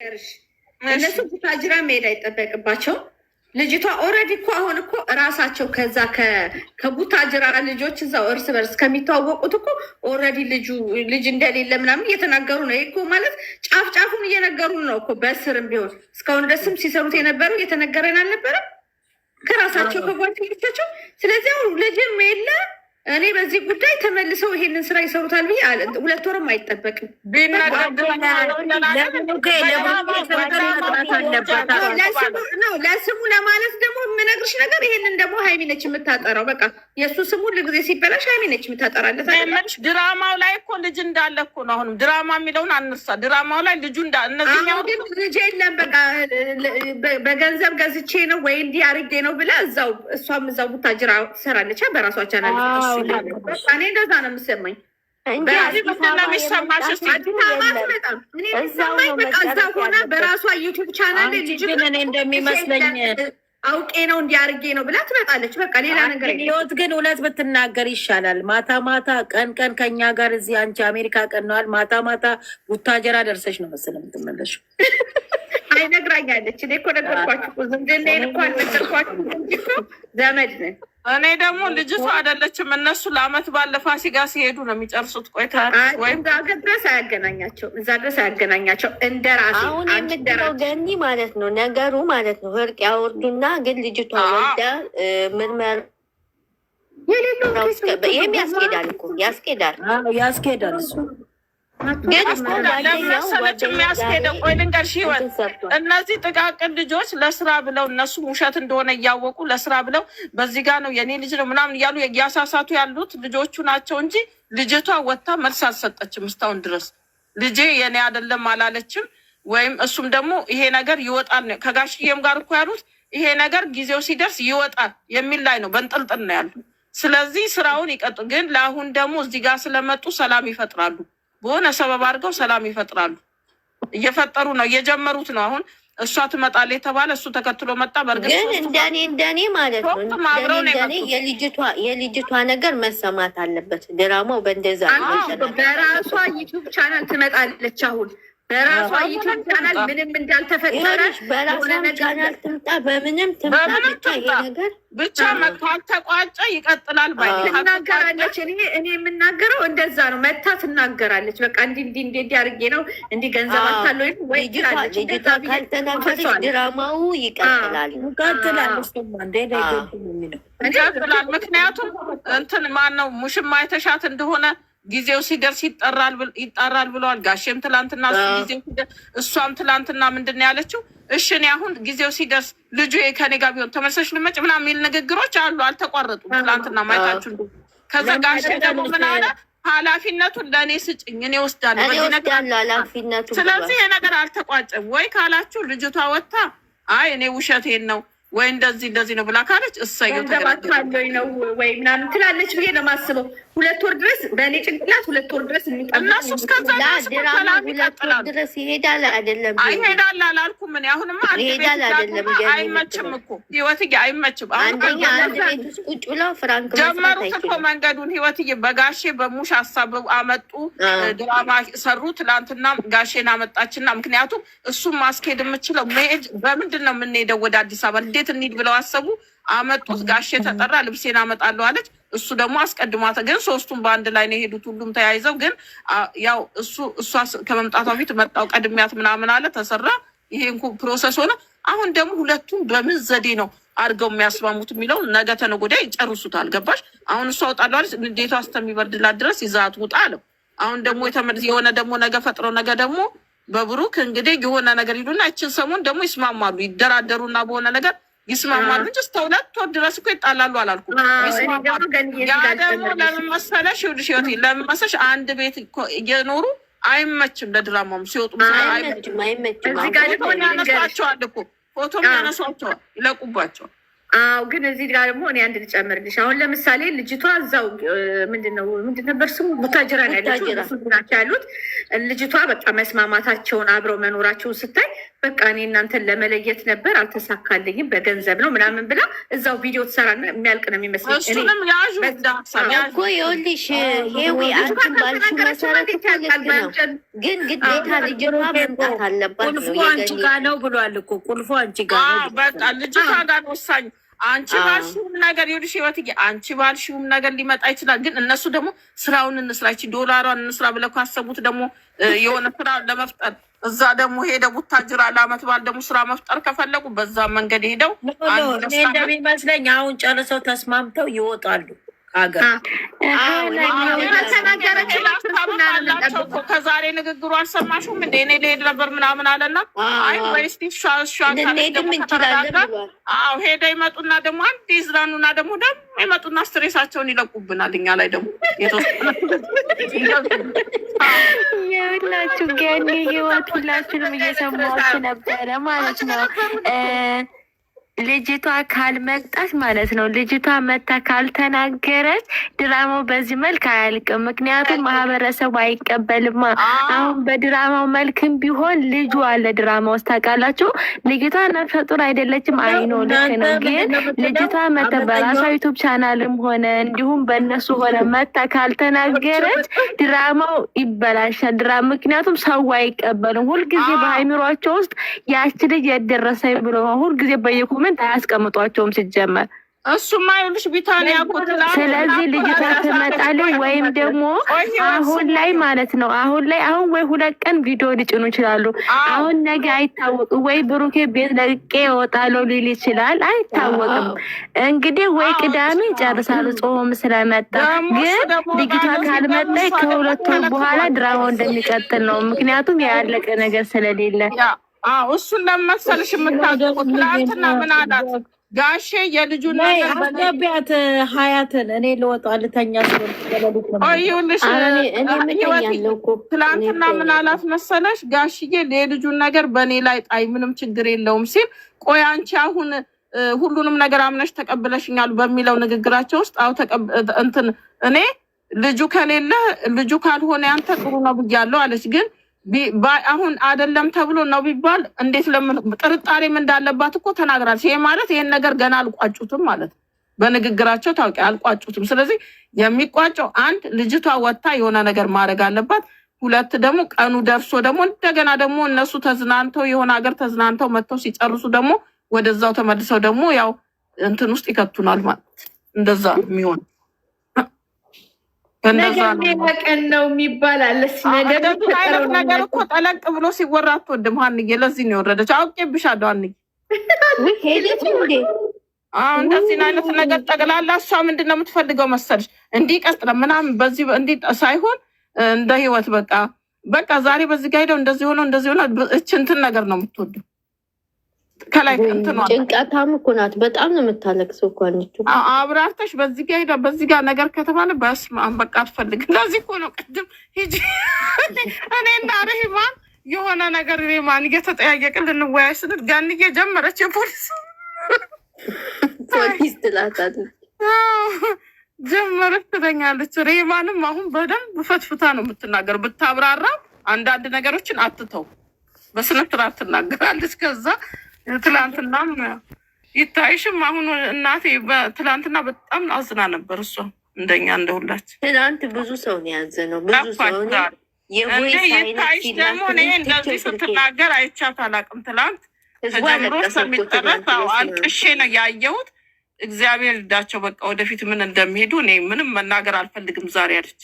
እነሱ ቡታጅራ መሄድ አይጠበቅባቸው። ልጅቷ ኦልሬዲ እኮ አሁን እኮ እራሳቸው ከዛ ከቡታጅራ ልጆች እዛው እርስ በርስ ከሚተዋወቁት እኮ ኦልሬዲ ልጅ እንደሌለ ምናምን እየተናገሩ ነው እኮ። ማለት ጫፍ ጫፉን እየነገሩ ነው እኮ በስርም ቢሆን እስካሁን ደስም ሲሰሩት የነበሩ እየተነገረን አልነበረም ከራሳቸው ከጓደኞቻቸው። ስለዚህ አሁን ልጅም የለ እኔ በዚህ ጉዳይ ተመልሰው ይሄንን ስራ ይሰሩታል ብዬ 2 ወርም አይጠበቅም። ለስሙ ለማለት ደግሞ የምነግርሽ ነገር ይሄንን ደግሞ ሀይሚ ነች የምታጠራው። በቃ የእሱ ስሙ ሁልጊዜ ሲበላሽ ሀይሚ ነች የምታጠራለት። ድራማው ላይ እኮ ልጅ እንዳለ እኮ ነው። አሁንም ድራማ የሚለውን አንርሳ። ድራማው ላይ ልጁ እነዚህኛው ግን ልጅ የለም በቃ በገንዘብ ገዝቼ ነው ወይ እንዲህ አርጌ ነው ብላ እዛው እሷም እዛው ቡታጅራ ትሰራለች በራሷ ቻናል። እኔ እንደዛ ነው የምሰማኝ። እዛ ሆና በራሷ ዩቱብ ቻናል እንደሚመስለኝ አውቄ ነው እንዲያርጌ ነው ብላ ትመጣለች። በቃ ሌላ ነገር ህይወት ግን እውነት ብትናገር ይሻላል። ማታ ማታ ቀን ቀን ከኛ ጋር እዚህ አንቺ አሜሪካ ቀን ነዋል። ማታ ማታ ቡታጀራ ደርሰሽ ነው መሰለኝ የምትመለሺው። አይነግራኛለች። እኔ እኮ ነገርኳችሁ ዝምድናዬን እኮ አልነገርኳችሁ እንጂ እኮ ዘመድ ነን። እኔ ደግሞ ልጅቷ አይደለችም። እነሱ ለአመት ባለ ፋሲካ ሲሄዱ ነው የሚጨርሱት። ቆይታ ወይም እዛ ድረስ አያገናኛቸው፣ እዛ ድረስ አያገናኛቸው። እንደ ራሴ አሁን የምትለው ገኒ ማለት ነው ነገሩ ማለት ነው። እርቅ ያወርዱና ግን ልጅቷ ወልዳ ምርመራ ይህም ያስኬዳል እኮ ያስኬዳል እሱ ለመሰለች የሚያስኬደው። ቆይ ልንገርሽ ህይወት፣ እነዚህ ጥቃቅን ልጆች ለስራ ብለው እነሱ ውሸት እንደሆነ እያወቁ ለስራ ብለው በዚህ ጋር ነው የኔ ልጅ ነው ምናምን እያሉ እያሳሳቱ ያሉት ልጆቹ ናቸው እንጂ ልጅቷ ወጥታ መልስ አልሰጠችም እስካሁን ድረስ። ልጄ የኔ አይደለም አላለችም። ወይም እሱም ደግሞ ይሄ ነገር ይወጣል ነው ከጋሽዬም ጋር እኮ ያሉት ይሄ ነገር ጊዜው ሲደርስ ይወጣል የሚል ላይ ነው በንጥልጥል ነው ያሉ። ስለዚህ ስራውን ይቀጡ። ግን ለአሁን ደግሞ እዚህ ጋር ስለመጡ ሰላም ይፈጥራሉ። በሆነ ሰበብ አድርገው ሰላም ይፈጥራሉ። እየፈጠሩ ነው፣ እየጀመሩት ነው። አሁን እሷ ትመጣለች የተባለ እሱ ተከትሎ መጣ። በእርግጥ ግን እንደኔ ማለት ነው የልጅቷ ነገር መሰማት አለበት። ድራማው በእንደዛ በራሷ ዩቱብ ቻናል ትመጣለች። አሁን በራሷ ዩቱብ ቻናል ምንም እንዳልተፈጠረ በራሷ ቻናል ትምጣ፣ በምንም ትምጣ ነገር ብቻ መጥቷል። ተቋጨ፣ ይቀጥላል ባይ ትናገራለች። እኔ የምናገረው እንደዛ ነው። መታ ትናገራለች። በቃ እንዲህ አድርጌ ነው እንዲህ ገንዘብ አታለሁ ወይ ልጅቷ ካልተናገረች ድራማው ይቀጥላል። ምክንያቱም እንትን ማነው ሙሽማ የተሻት እንደሆነ ጊዜው ሲደርስ ይጠራል ብለዋል። ጋሼም ትላንትና እሷም ትላንትና ምንድን ነው ያለችው? እሺ እኔ አሁን ጊዜው ሲደርስ ልጁ ከኔ ጋር ቢሆን ተመልሰሽ ልመጭ ምናምን የሚል ንግግሮች አሉ፣ አልተቋረጡም። ትላንትና ማየታችሁ እንደ ከዛ ጋሼ ደግሞ ምን አለ? ኃላፊነቱን ለእኔ ስጭኝ እኔ ወስዳለሁ። ስለዚህ የነገር አልተቋጨም ወይ ካላችሁ ልጅቷ ወጥታ አይ እኔ ውሸቴን ነው ወይ እንደዚህ ነው ብላ ካለች እሰየው ተገባታለኝ ነው ወይ ምናምን ትላለች ብዬ ነው የማስበው። 2 ወር ድረስ በእኔ ጭንቅላት 2 ወር ድረስ እነሱ እስከዛ ድረስ ይሄዳል አይደለም? አይሄዳል አላልኩም እኔ። አሁንማ አይመችም እኮ ህይወትዬ፣ አይመችም። አንደኛ አንድ ቤት ውስጥ ቁጭ ብለው ፍራንክ ጀመሩት እኮ መንገዱን። ህይወትዬ በጋሼ በሙሽ ሀሳብ አመጡ፣ ድራማ ሰሩ። ትላንትና ጋሼን አመጣችና ምክንያቱም እሱም ማስኬድ የምችለው መሄድ በምንድን ነው የምንሄደው ወደ አዲስ አበባ እንዴት እንሂድ ብለው አሰቡ። አመጡት። ጋሼ ተጠራ፣ ልብሴን አመጣለሁ አለች። እሱ ደግሞ አስቀድሟት። ግን 3ቱም በአንድ ላይ ነው የሄዱት፣ ሁሉም ተያይዘው። ግን ያው እሷ ከመምጣቷ ፊት መጣው ቀድሚያት ምናምን አለ፣ ተሰራ። ይሄን ፕሮሰስ ሆነ። አሁን ደግሞ ሁለቱም በምን ዘዴ ነው አድርገው የሚያስማሙት የሚለው ነገ ተነገ ወዲያ ይጨርሱታል። ገባሽ? አሁን እሷ እወጣለሁ አለች። ንዴቷ እስከሚበርድላት ድረስ ይዛት ውጣ አለው። አሁን ደግሞ የሆነ ደግሞ ነገ ፈጥረው ነገ ደግሞ በብሩክ እንግዲህ የሆነ ነገር ይሉና እችን ሰሞን ደግሞ ይስማማሉ፣ ይደራደሩና በሆነ ነገር ይስማማሉ እንጂ እስከ 2 ወር ድረስ እኮ ይጣላሉ አላልኩም። ያ ደግሞ ለምን መሰለሽ? ይኸውልሽ ህይወት ለምን መሰለሽ? አንድ ቤት እየኖሩ አይመችም። ለድራማም ሲወጡ አይመችም። ያነሷቸዋል እኮ ፎቶም ያነሷቸዋል፣ ይለቁባቸዋል። ግን እዚህ ጋር ደግሞ እኔ አንድ ልጨምርልሽ። አሁን ለምሳሌ ልጅቷ እዛው ምንድን ነበር ስሙ ቡታጅራ ያለችው ያሉት ልጅቷ በቃ መስማማታቸውን አብረው መኖራቸውን ስታይ በቃ እኔ እናንተን ለመለየት ነበር አልተሳካልኝም፣ በገንዘብ ነው ምናምን ብላ እዛው ቪዲዮ ትሰራና የሚያልቅ ነው የሚመስለኝ። እሱንም ያዡ እኮ ይኸውልሽ ሄዊ አንቺን ባልሽው መሰረት እኮ ልክ ነው፣ ግን ግዴታ ልጅቷ መምጣት አለባት። ቁልፉ አንቺ ጋር ነው ብሏል እኮ ቁልፉ አንቺ ጋር ነው። በቃ ልጅቷ ጋር ወሳኝ አንቺ ባልሽውም ነገር ይኸውልሽ ህይወትዬ፣ አንቺ ባልሽውም ነገር ሊመጣ ይችላል። ግን እነሱ ደግሞ ስራውን እንስራ ይቺ ዶላሯን እንስራ ብለው ካሰቡት ደግሞ የሆነ ስራ ለመፍጠር እዛ ደግሞ ሄደ ቡታጅራ ለአመት በዓል ደግሞ ስራ መፍጠር ከፈለጉ በዛ መንገድ ሄደው እኔ እንደሚመስለኝ አሁን ጨርሰው ተስማምተው ይወጣሉ ሀገር። ከዛሬ ንግግሩ አልሰማሽም እንደ እኔ ልሄድ ነበር ምናምን አለና አይ ወይስ አዎ ሄደ ይመጡና ደግሞ አንድ ይዝናኑና ደግሞ ይመጡና ስትሬሳቸውን ይለቁብናል እኛ ላይ ደግሞ የሁላችሁ ገኒ ህይወት ሁላችሁንም እየሰማችሁ ነበረ ማለት ነው። ልጅቷ ካልመጣች ማለት ነው፣ ልጅቷ መታ ካልተናገረች ድራማው በዚህ መልክ አያልቅም። ምክንያቱም ማህበረሰቡ አይቀበልማ። አሁን በድራማው መልክም ቢሆን ልጁ አለ ድራማ ውስጥ ታውቃላችሁ። ልጅቷ ነፍሰ ጡር አይደለችም፣ አይኖ ልክ ነው። ግን ልጅቷ መታ በራሷ ዩቱብ ቻናልም ሆነ እንዲሁም በእነሱ ሆነ መታ ካልተናገረች ድራማው ይበላሻል። ምክንያቱም ሰው አይቀበልም። ሁልጊዜ በሃይሚሯቸው ውስጥ ያች ልጅ የደረሰኝ ብሎ ሁልጊዜ በየኮመንት አያስቀምጧቸውም ሲጀመር። እሱማ ይኸውልሽ ቢታንያ ቆጥላ ስለዚህ ልጅቷ ትመጣለች ወይም ደግሞ አሁን ላይ ማለት ነው አሁን ወይ 2 ቀን ቪዲዮ ሊጭኑ ይችላሉ። አሁን ነገ አይታወቅም። ወይ ብሩኬ ቤት ለቅቄ እወጣለሁ ሊል ይችላል፣ አይታወቅም። እንግዲህ ወይ ቅዳሜ ይጨርሳሉ ጾም ስለመጣ። ግን ልጅቷ ካልመጣች ከ2 ወር በኋላ ድራማው እንደሚቀጥል ነው። ምክንያቱም ያለቀ ነገር ስለሌለ እሱን ለመሰልሽ የምታውቁት ትናንትና ምን አላት ጋሼ የልጁን ነገር አስገቢያት ሀያትን እኔ ልወጣ ልተኛ ይኸውልሽ ትናንትና ምን አላት መሰለሽ ጋሽዬ የልጁን ነገር በእኔ ላይ ጣይ ምንም ችግር የለውም ሲል ቆይ አንቺ አሁን ሁሉንም ነገር አምነሽ ተቀብለሽኛል በሚለው ንግግራቸው ውስጥ እንትን እኔ ልጁ ከሌለ ልጁ ካልሆነ ያንተ ጥሩ ነው ብያለሁ አለች። ግን አሁን አይደለም ተብሎ ነው ቢባል እንዴት ጥርጣሬም እንዳለባት እኮ ተናግራለች። ይሄ ማለት ይሄን ነገር ገና አልቋጩትም ማለት በንግግራቸው ታውቂ አልቋጩትም። ስለዚህ የሚቋጨው አንድ ልጅቷ ወጥታ የሆነ ነገር ማድረግ አለባት። 2 ደግሞ ቀኑ ደርሶ ደግሞ እንደገና ደግሞ እነሱ ተዝናንተው የሆነ ሀገር ተዝናንተው መጥተው ሲጨርሱ ደግሞ ወደዛው ተመልሰው ደግሞ ያው እንትን ውስጥ ይከቱናል ማለት እንደዛ የሚሆን ቀን ነው የሚባል አለች። ነገር እኮ ጠለቅ ብሎ ሲወራ አትወድም ሀንዬ። ለዚህ ነው የወረደች። አውቄብሻለሁ ሀንዬ። እንደዚህ አይነት ነገር ጠቅላላ እሷ ምንድን ነው የምትፈልገው መሰልሽ? እንዲህ ቀጥለ ምናምን በዚህ እንዲህ ሳይሆን እንደ ህይወት በቃ ዛሬ በዚህ ጋር ሄደው እንደዚህ ሆነው እች እንትን ነገር ነው የምትወደው። ከላይ ጭንቀታም እኮ ናት። በጣም ነው የምታለቅሰው እኮ አንቺ አብራርተሽ በዚህ ጋር ሄዳ በዚህ ጋር ነገር ከተባለ በስመ አብ በቃ አትፈልግም። ለዚህ እኮ ነው ቅድም ሂጂ እኔና ረሂማን የሆነ ነገር ሬማን እየተጠያየቅን ልንወያይ ስንል ጋንዬ ጀመረች ፖሊስ ትላታለች ጀመረች ትለኛለች። ሬማንም አሁን በደንብ ፈትፍታ ነው የምትናገር። ብታብራራ አንዳንድ ነገሮችን አትተው በስነ ስርዓት ትናገራለች። ከዛ ትላንትናም ይታይሽም አሁን እናቴ ትላንትና በጣም አዝና ነበር። እሷ እንደኛ እንደሁላችን ትላንት ብዙ ሰው ነው ያዘነው። ብዙ ሰው ይታይሽ ደግሞ እኔ እንደዚህ ስትናገር አይቻት አላውቅም። ትላንት ተጀምሮ እስከሚጠረት አልቅሼ ነው ያየሁት። እግዚአብሔር ይርዳቸው። በቃ ወደፊት ምን እንደሚሄዱ እኔ ምንም መናገር አልፈልግም ዛሬ አለች።